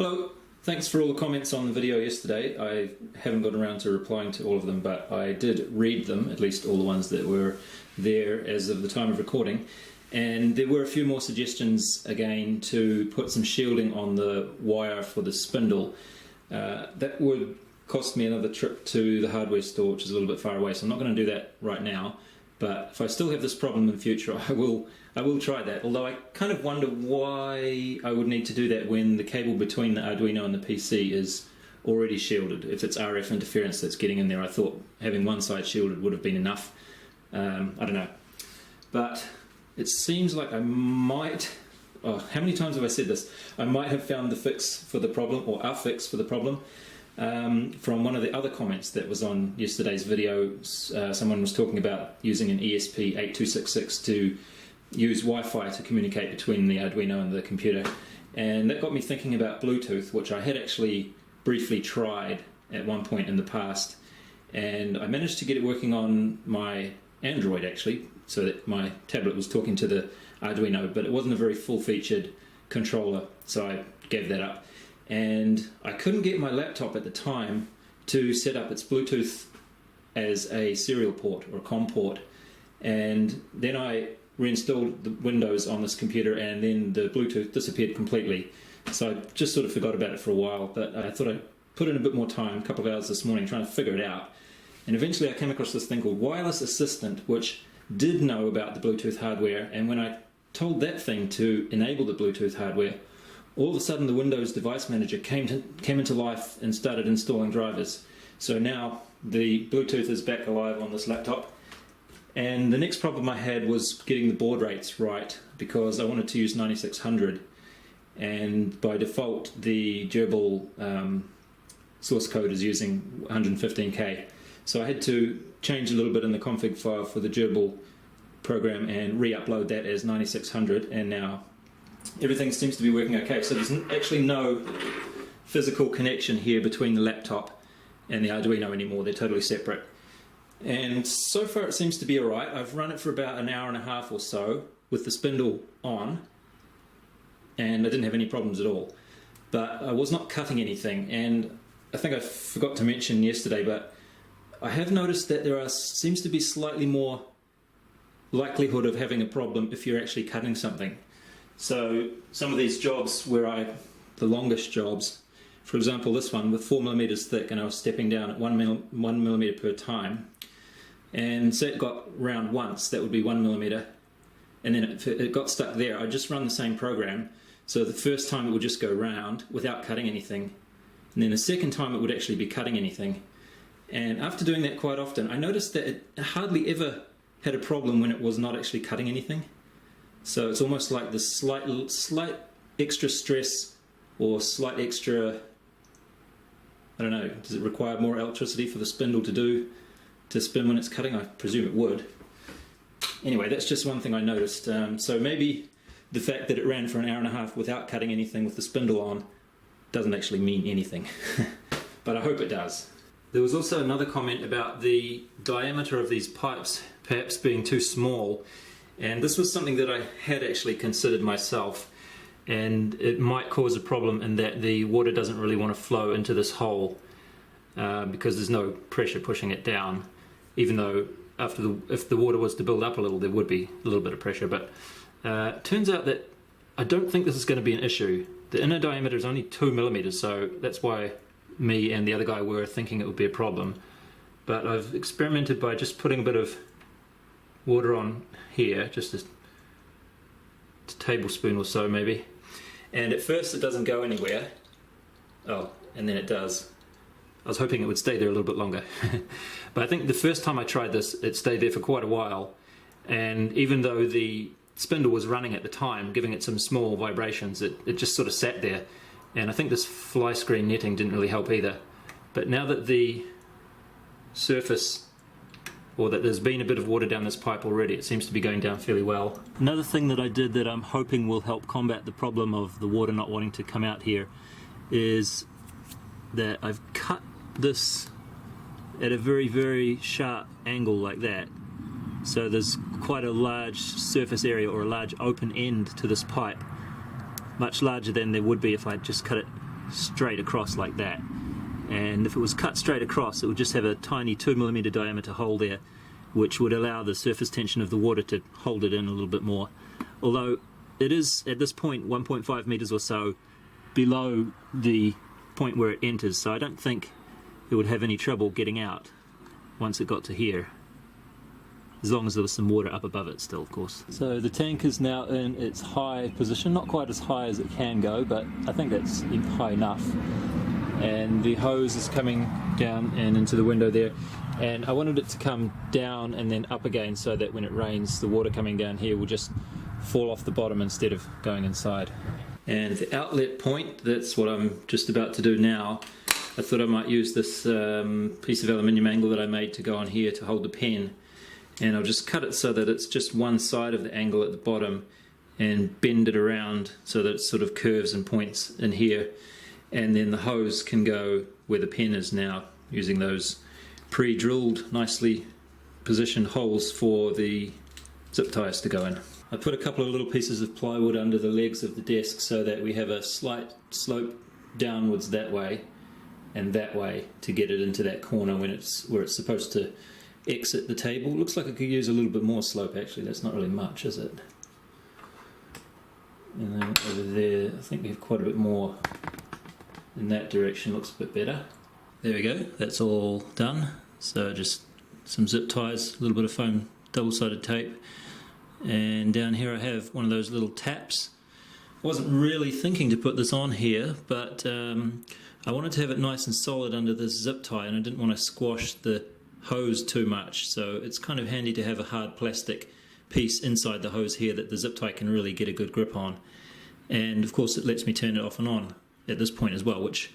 Hello, thanks for all the comments on the video yesterday. I haven't gotten around to replying to all of them, but I did read them, at least all the ones that were there as of the time of recording. And there were a few more suggestions again to put some shielding on the wire for the spindle. That would cost me another trip to the hardware store, which is a little bit far away, so I'm not going to do that right now. But if I still have this problem in the future, I will try that. Although I kind of wonder why I would need to do that when the cable between the Arduino and the PC is already shielded. If it's RF interference that's getting in there, I thought having one side shielded would have been enough. I don't know. But it seems like I might... Oh, how many times have I said this? I might have found the fix for the problem, or a fix for the problem. From one of the other comments that was on yesterday's video. Someone was talking about using an ESP8266 to use Wi-Fi to communicate between the Arduino and the computer, and that got me thinking about Bluetooth, which I had actually briefly tried at one point in the past, and I managed to get it working on my Android actually, so that my tablet was talking to the Arduino, but it wasn't a very full-featured controller, so I gave that up. And I couldn't get my laptop at the time to set up its Bluetooth as a serial port or a COM port. And then I reinstalled the Windows on this computer, and then the Bluetooth disappeared completely. So I just sort of forgot about it for a while, but I thought I'd put in a bit more time, a couple of hours this morning, trying to figure it out. And eventually I came across this thing called Wireless Assistant, which did know about the Bluetooth hardware. And when I told that thing to enable the Bluetooth hardware, all of a sudden the Windows Device Manager came into life and started installing drivers. So now the Bluetooth is back alive on this laptop. And the next problem I had was getting the baud rates right, because I wanted to use 9600, and by default the Gerbil source code is using 115K. So I had to change a little bit in the config file for the Gerbil program and re-upload that as 9600, and now everything seems to be working okay. So there's actually no physical connection here between the laptop and the Arduino anymore. They're totally separate. And so far it seems to be alright. I've run it for about an hour and a half or so with the spindle on, and I didn't have any problems at all. But I was not cutting anything, and I think I forgot to mention yesterday, but I have noticed that there seems to be slightly more likelihood of having a problem if you're actually cutting something. So some of these jobs where the longest jobs, for example this one with 4mm thick, and I was stepping down at 1 millimeter per time, and say it got round once, that would be 1mm, and then it got stuck there. I just run the same program, so the first time it would just go round without cutting anything, and then the second time it would actually be cutting anything. And after doing that quite often, I noticed that it hardly ever had a problem when it was not actually cutting anything. So it's almost like this slight extra stress, or slight extra, I don't know, does it require more electricity for the spindle to spin when it's cutting? I presume it would. Anyway, that's just one thing I noticed. So maybe the fact that it ran for an hour and a half without cutting anything with the spindle on doesn't actually mean anything. But I hope it does. There was also another comment about the diameter of these pipes perhaps being too small. And this was something that I had actually considered myself, and it might cause a problem in that the water doesn't really want to flow into this hole because there's no pressure pushing it down, even though if the water was to build up a little, there would be a little bit of pressure. But it turns out that I don't think this is going to be an issue. The inner diameter is only 2mm, so that's why me and the other guy were thinking it would be a problem. But I've experimented by just putting a bit of water on here, just a tablespoon or so maybe, and at first it doesn't go anywhere. Oh, and then it does. I was hoping it would stay there a little bit longer. But I think the first time I tried this, it stayed there for quite a while, and even though the spindle was running at the time, giving it some small vibrations, it just sort of sat there. And I think this fly screen netting didn't really help either. But now that the surface, or that there's been a bit of water down this pipe already, it seems to be going down fairly well. Another thing that I did that I'm hoping will help combat the problem of the water not wanting to come out here is that I've cut this at a very, very sharp angle like that. So there's quite a large surface area, or a large open end to this pipe, much larger than there would be if I just cut it straight across like that. And if it was cut straight across, it would just have a tiny 2mm diameter hole there, which would allow the surface tension of the water to hold it in a little bit more. Although it is, at this point, 1.5 meters or so below the point where it enters, so I don't think it would have any trouble getting out once it got to here, as long as there was some water up above it still, of course. So the tank is now in its high position, not quite as high as it can go, but I think that's high enough. And the hose is coming down and into the window there, and I wanted it to come down and then up again so that when it rains, the water coming down here will just fall off the bottom instead of going inside. And the outlet point, that's what I'm just about to do now. I thought I might use this piece of aluminium angle that I made to go on here to hold the pen, and I'll just cut it so that it's just one side of the angle at the bottom and bend it around so that it sort of curves and points in here, and then the hose can go where the pen is now, using those pre-drilled, nicely positioned holes for the zip ties to go in. I put a couple of little pieces of plywood under the legs of the desk so that we have a slight slope downwards that way and that way to get it into that corner when it's where it's supposed to exit the table. Looks like I could use a little bit more slope actually, that's not really much, is it? And then over there, I think we have quite a bit more in that direction, looks a bit better. There we go, that's all done. So just some zip ties, a little bit of foam double-sided tape, and down here I have one of those little taps. I wasn't really thinking to put this on here, but I wanted to have it nice and solid under this zip tie, and I didn't want to squash the hose too much, so it's kind of handy to have a hard plastic piece inside the hose here that the zip tie can really get a good grip on. And of course it lets me turn it off and on at this point as well, which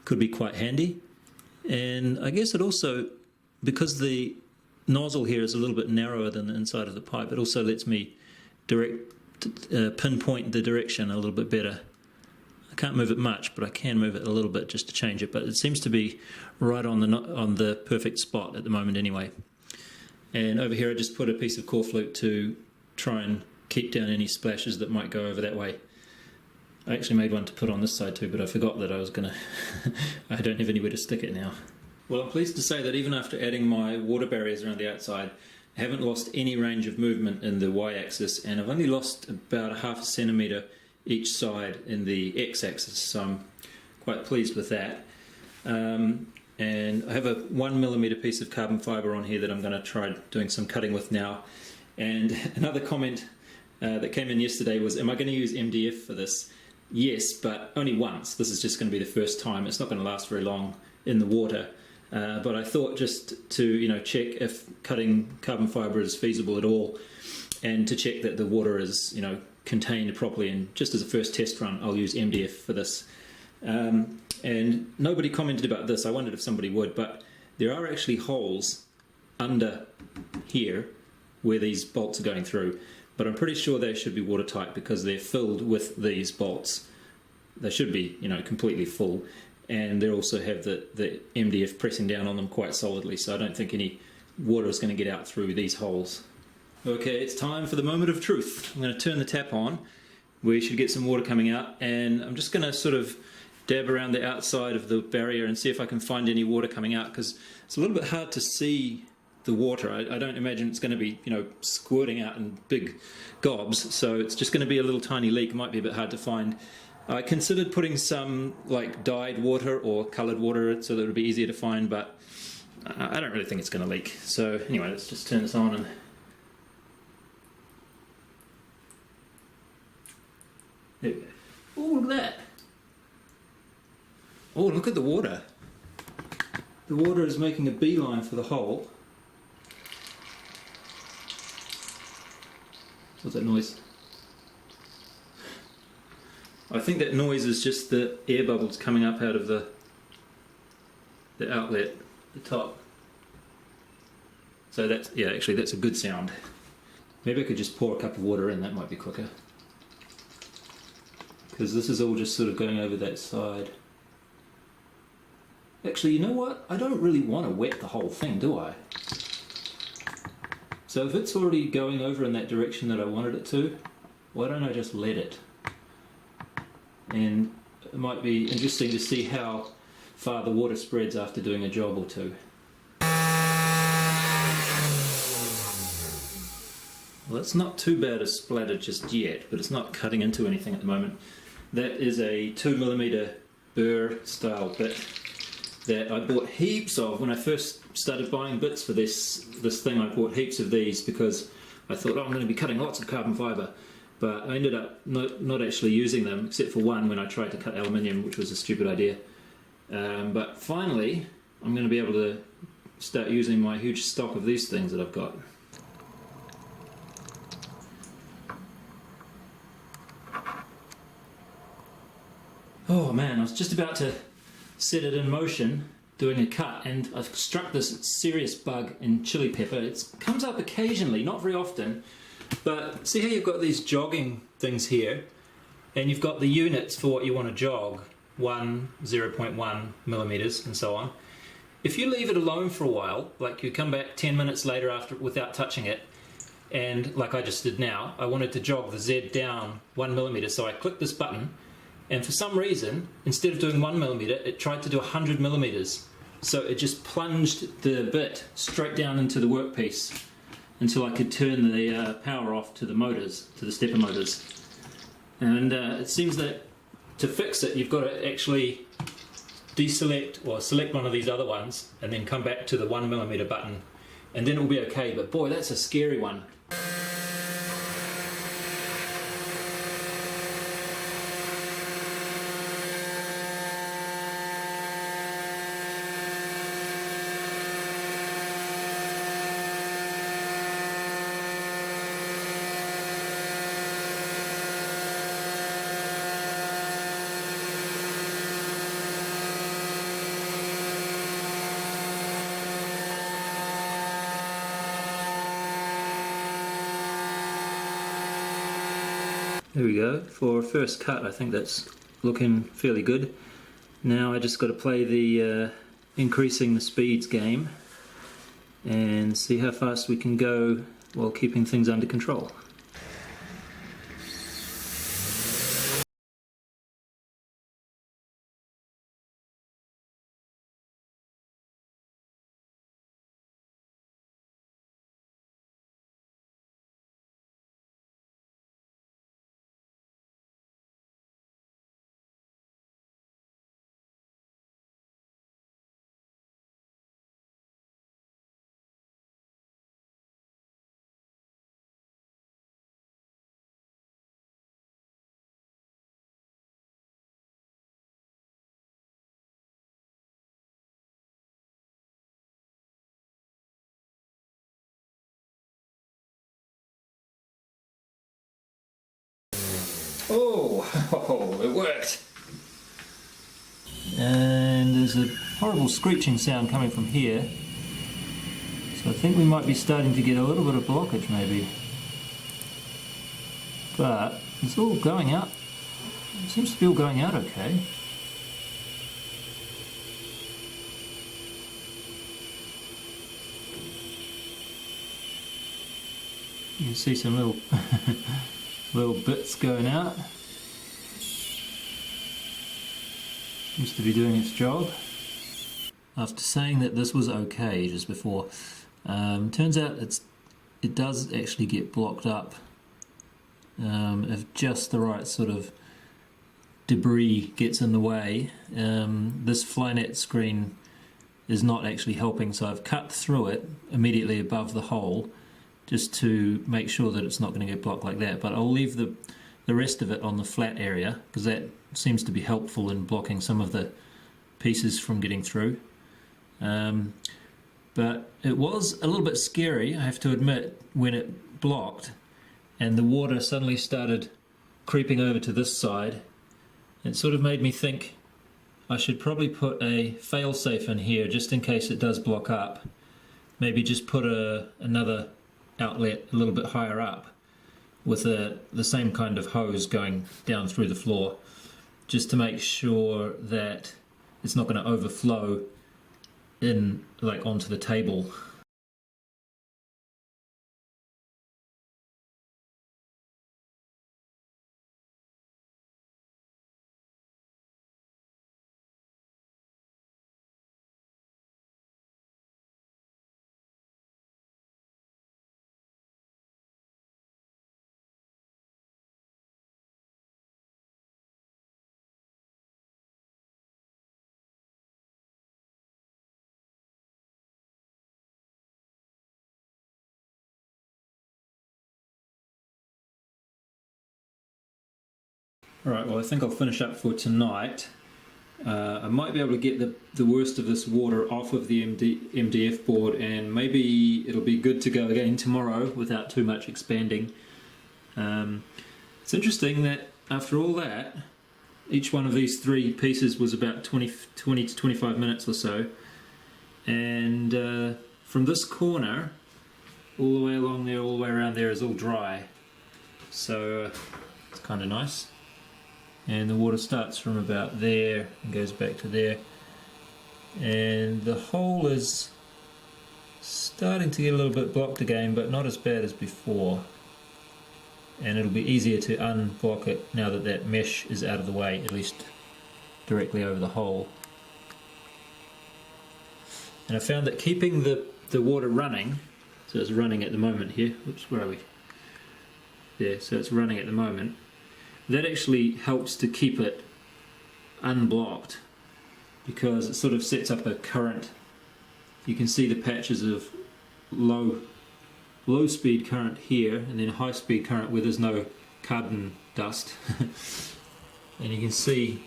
could be quite handy. And I guess it also, because the nozzle here is a little bit narrower than the inside of the pipe, it also lets me pinpoint the direction a little bit better. I can't move it much, but I can move it a little bit just to change it, but it seems to be right on the perfect spot at the moment anyway. And over here I just put a piece of core flute to try and keep down any splashes that might go over that way. I actually made one to put on this side too, but I forgot that I was gonna I don't have anywhere to stick it now. Well, I'm pleased to say that even after adding my water barriers around the outside, I haven't lost any range of movement in the y-axis, and I've only lost about 1/2 centimetre each side in the x-axis, so I'm quite pleased with that. And I have a 1mm piece of carbon fibre on here that I'm going to try doing some cutting with now. And another comment that came in yesterday was, am I going to use MDF for this? Yes, but only once. This is just going to be the first time. It's not going to last very long in the water. But I thought just to check if cutting carbon fibre is feasible at all, and to check that the water is contained properly, and just as a first test run I'll use MDF for this. And nobody commented about this. I wondered if somebody would, but there are actually holes under here where these bolts are going through, but I'm pretty sure they should be watertight because they're filled with these bolts. They should be completely full, and they also have the MDF pressing down on them quite solidly, so I don't think any water is going to get out through these holes. Okay, it's time for the moment of truth. I'm going to turn the tap on. We should get some water coming out, and I'm just going to sort of dab around the outside of the barrier and see if I can find any water coming out, because it's a little bit hard to see the water. I don't imagine it's going to be squirting out in big gobs, so it's just going to be a little tiny leak. It might be a bit hard to find. I considered putting some like dyed water or coloured water so that it would be easier to find, but I don't really think it's going to leak. So anyway, let's just turn this on and there we go. Oh, look at that. Oh, look at the water. The water is making a beeline for the hole. What's that noise? I think that noise is just the air bubbles coming up out of the outlet, the top. So that's, yeah, actually that's a good sound. Maybe I could just pour a cup of water in, that might be quicker. Because this is all just sort of going over that side. Actually, you know what? I don't really want to wet the whole thing, do I? So if it's already going over in that direction that I wanted it to, why don't I just let it? And it might be interesting to see how far the water spreads after doing a job or two. Well, it's not too bad a splatter just yet, but it's not cutting into anything at the moment. That is a 2mm burr style bit that I bought heaps of when I first started buying bits for this thing. I bought heaps of these because I thought, oh, I'm going to be cutting lots of carbon fibre, but I ended up not actually using them, except for one when I tried to cut aluminium, which was a stupid idea. But finally I'm going to be able to start using my huge stock of these things that I've got. Oh man, I was just about to set it in motion doing a cut, and I've struck this serious bug in chili pepper. It comes up occasionally, not very often, but see how you've got these jogging things here, and you've got the units for what you want to jog, 1, 0.1 millimeters and so on. If you leave it alone for a while, like you come back 10 minutes later after without touching it, and like I just did now, I wanted to jog the Z down 1 millimeter, so I clicked this button, and for some reason, instead of doing 1 millimeter, it tried to do 100 millimeters. So it just plunged the bit straight down into the workpiece until I could turn the power off to the motors, to the stepper motors. And it seems that to fix it, you've got to actually deselect or select one of these other ones and then come back to the 1 millimeter button, and then it will be okay. But boy, that's a scary one. There we go. For a first cut, I think that's looking fairly good. Now I just got to play the increasing the speeds game and see how fast we can go while keeping things under control. Oh, it worked! And there's a horrible screeching sound coming from here. So I think we might be starting to get a little bit of blockage maybe. But it's all going out. It seems to be all going out okay. You can see some little little bits going out. Seems to be doing its job. After saying that this was okay just before, turns out it does actually get blocked up if just the right sort of debris gets in the way. This Flynet screen is not actually helping, so I've cut through it immediately above the hole just to make sure that it's not going to get blocked like that. But I'll leave the rest of it on the flat area because that seems to be helpful in blocking some of the pieces from getting through. But it was a little bit scary, I have to admit, when it blocked and the water suddenly started creeping over to this side. It sort of made me think I should probably put a fail-safe in here just in case it does block up. Maybe just put another outlet a little bit higher up with the same kind of hose going down through the floor, just to make sure that it's not going to overflow in like onto the table. Alright, well I think I'll finish up for tonight. I might be able to get the worst of this water off of the MDF board, and maybe it'll be good to go again tomorrow without too much expanding. It's interesting that after all that, each one of these 3 pieces was about 20 to 25 minutes or so, and from this corner all the way along there, all the way around there is all dry, so it's kind of nice. And the water starts from about there and goes back to there, and the hole is starting to get a little bit blocked again, but not as bad as before, and it'll be easier to unblock it now that that mesh is out of the way, at least directly over the hole. And I found that keeping the water running, so it's running at the moment here, oops, where are we? There, so it's running at the moment. That actually helps to keep it unblocked, because it sort of sets up a current. You can see the patches of low speed current here, and then high speed current where there's no carbon dust. And you can see,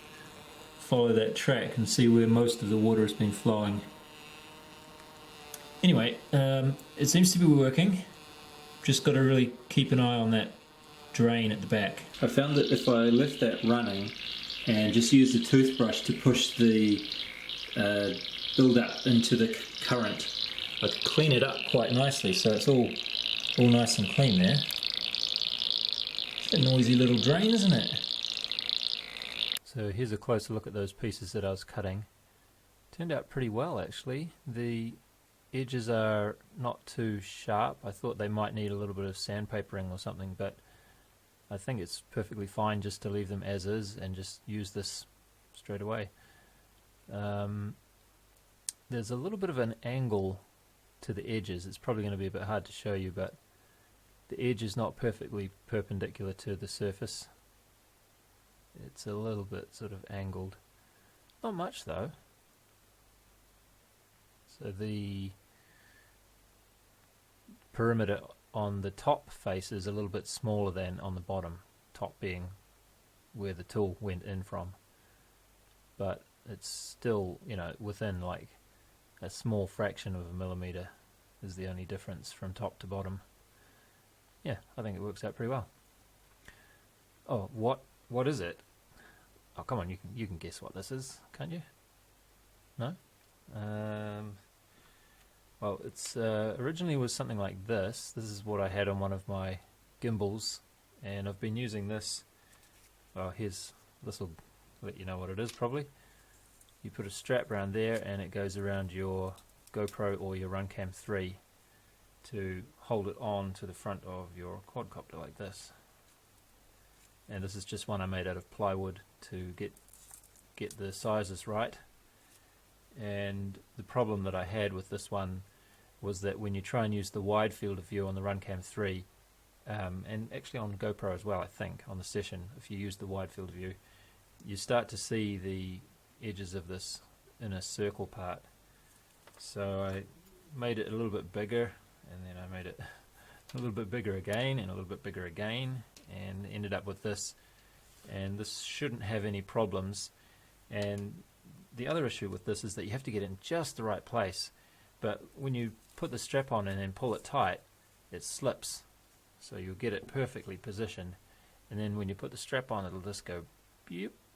follow that track and see where most of the water has been flowing. Anyway, it seems to be working. Just got to really keep an eye on that drain at the back. I found that if I left that running and just used a toothbrush to push the build up into the current, I could clean it up quite nicely, so it's all nice and clean there. It's a noisy little drain, isn't it? So here's a closer look at those pieces that I was cutting. Turned out pretty well actually. The edges are not too sharp. I thought they might need a little bit of sandpapering or something, but I think it's perfectly fine just to leave them as is and just use this straight away. There's a little bit of an angle to the edges. It's probably going to be a bit hard to show you, but the edge is not perfectly perpendicular to the surface. It's a little bit sort of angled. Not much though. So the perimeter on the top face is a little bit smaller than on the bottom, top being where the tool went in from, but it's still, you know, within like a small fraction of a millimeter is the only difference from top to bottom. Yeah, I think it works out pretty well. Oh, what is it? Oh, come on, you can guess what this is, can't you? No? Well, it's originally was something like this. This is what I had on one of my gimbals, and I've been using this. Well, this will let you know what it is probably. You put a strap around there and it goes around your GoPro or your Runcam 3 to hold it on to the front of your quadcopter like this. And this is just one I made out of plywood to get the sizes right. And the problem that I had with this one was that when you try and use the wide field of view on the Runcam 3, and actually on GoPro as well, I think, on the Session, if you use the wide field of view, you start to see the edges of this inner circle part. So I made it a little bit bigger, and then I made it a little bit bigger again, and a little bit bigger again, and ended up with this. And this shouldn't have any problems. And the other issue with this is that you have to get in just the right place, but when you put the strap on and then pull it tight, it slips, so you'll get it perfectly positioned, and then when you put the strap on, it'll just go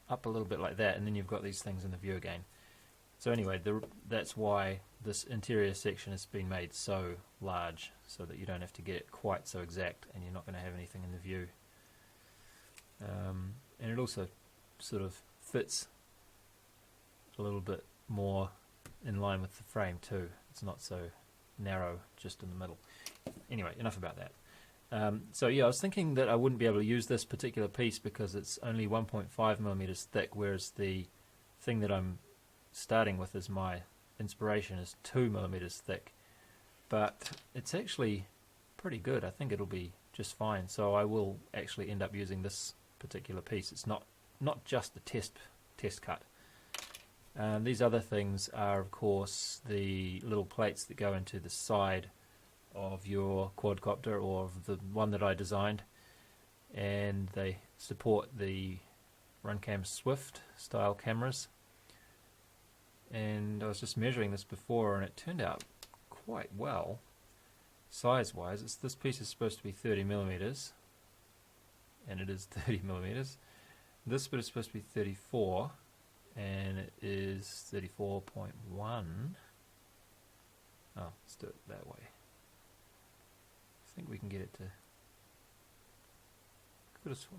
up a little bit like that, and then you've got these things in the view again. So anyway, that's why this interior section has been made so large, so that you don't have to get it quite so exact, and you're not going to have anything in the view. And it also sort of fits a little bit more in line with the frame too. It's not so narrow just in the middle. Anyway, enough about that. So yeah, I was thinking that I wouldn't be able to use this particular piece because it's only 1.5 millimeters thick, whereas the thing that I'm starting with as my inspiration is 2 millimeters thick. But it's actually pretty good. I think it'll be just fine. So I will actually end up using this particular piece. It's not just the test cut. These other things are, of course, the little plates that go into the side of your quadcopter, or of the one that I designed, and they support the Runcam Swift style cameras, and I was just measuring this before and it turned out quite well size wise. This piece is supposed to be 30mm, and it is 30mm. This bit is supposed to be 34, and it is 34.1. Oh, let's do it that way. I think we can get it to...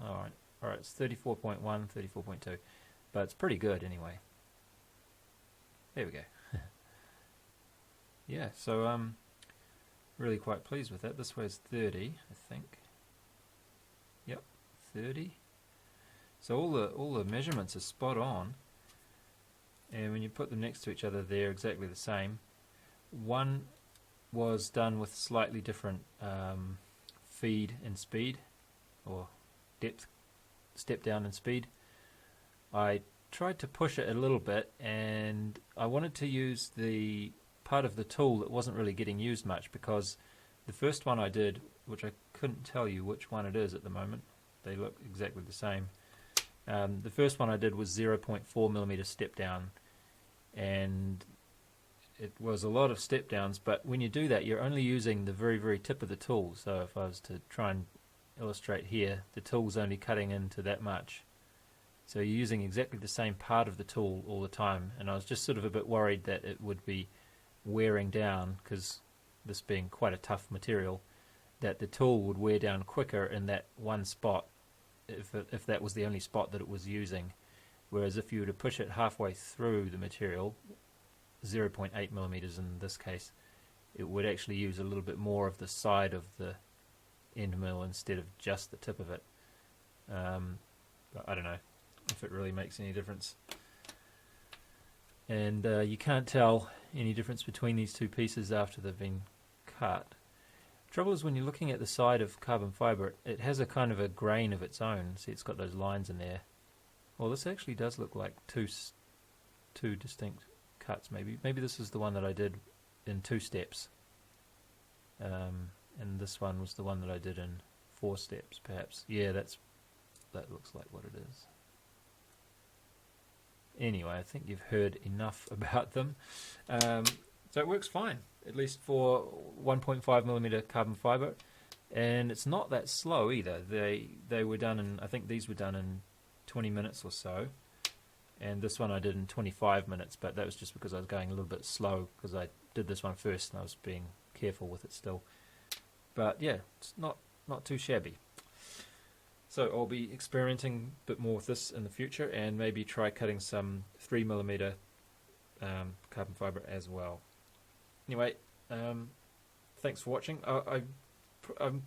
Alright, it's 34.1, 34.2, but it's pretty good anyway. There we go. Yeah, so really quite pleased with that. This way is 30, I think. Yep, 30. So all the measurements are spot on, and when you put them next to each other, they're exactly the same. One was done with slightly different feed and speed, or depth, step down in speed. I tried to push it a little bit, and I wanted to use the part of the tool that wasn't really getting used much, because the first one I did, which I couldn't tell you which one it is at the moment, they look exactly the same. The first one I did was 0.4mm step down, and it was a lot of step downs, but when you do that you're only using the very, very tip of the tool. So if I was to try and illustrate here, the tool's only cutting into that much. So you're using exactly the same part of the tool all the time, and I was just sort of a bit worried that it would be wearing down, because this being quite a tough material, that the tool would wear down quicker in that one spot if that was the only spot that it was using. Whereas if you were to push it halfway through the material, 0.8mm in this case, it would actually use a little bit more of the side of the end mill instead of just the tip of it. But I don't know if it really makes any difference. And you can't tell any difference between these two pieces after they've been cut. Trouble is, when you're looking at the side of carbon fibre, it has a kind of a grain of its own. See, it's got those lines in there. Well, this actually does look like two distinct cuts. Maybe this is the one that I did in 2 steps, and this one was the one that I did in 4 steps, perhaps. Yeah, that looks like what it is. Anyway, I think you've heard enough about them. So it works fine, at least for 1.5mm carbon fibre, and it's not that slow either. They were done in, I think these were done in 20 minutes or so, and this one I did in 25 minutes, but that was just because I was going a little bit slow, because I did this one first and I was being careful with it still. But yeah, it's not too shabby. So I'll be experimenting a bit more with this in the future, and maybe try cutting some 3mm carbon fibre as well. Anyway, thanks for watching. I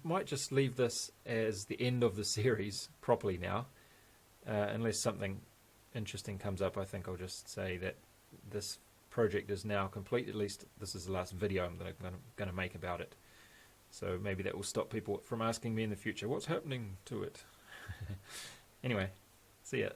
might just leave this as the end of the series properly now, unless something interesting comes up. I think I'll just say that this project is now complete. At least this is the last video I'm going to make about it. So maybe that will stop people from asking me in the future, what's happening to it? Anyway, see ya.